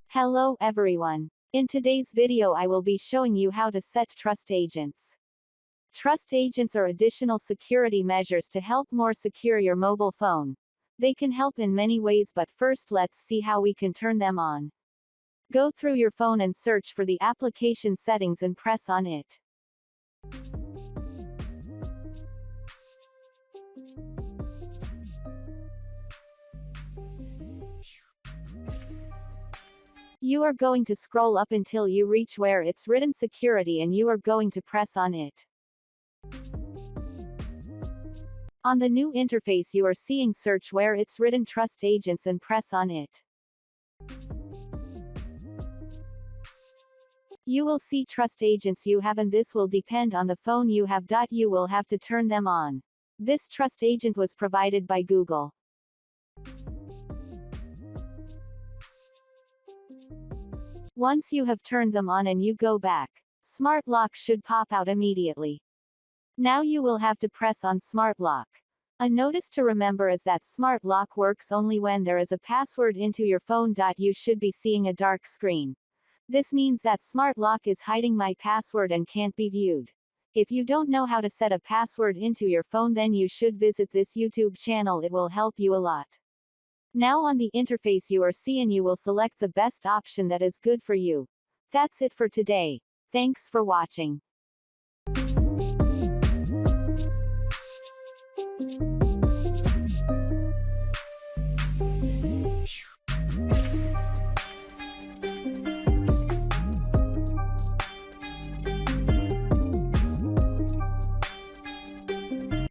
Hello everyone. In today's video I will be showing you how to set trust agents. Trust agents are additional security measures to help more secure your mobile phone. They can help in many ways, but first let's see how we can turn them on. Go through your phone and search for the application settings and press on it. You are going to scroll up until you reach where it's written security and you are going to press on it. On the new interface you are seeing search where it's written trust agents and press on it. You will see trust agents you have, and this will depend on the phone you have. You will have to turn them on. This trust agent was provided by Google. Once you have turned them on and you go back, Smart Lock should pop out immediately. Now you will have to press on Smart Lock. A notice to remember is that Smart Lock works only when there is a password into your phone. You should be seeing a dark screen. This means that Smart Lock is hiding my password and can't be viewed. If you don't know how to set a password into your phone, then you should visit this YouTube channel. It will help you a lot. Now on the interface you are seeing, you will select the best option that is good for you. That's it for today. Thanks for watching.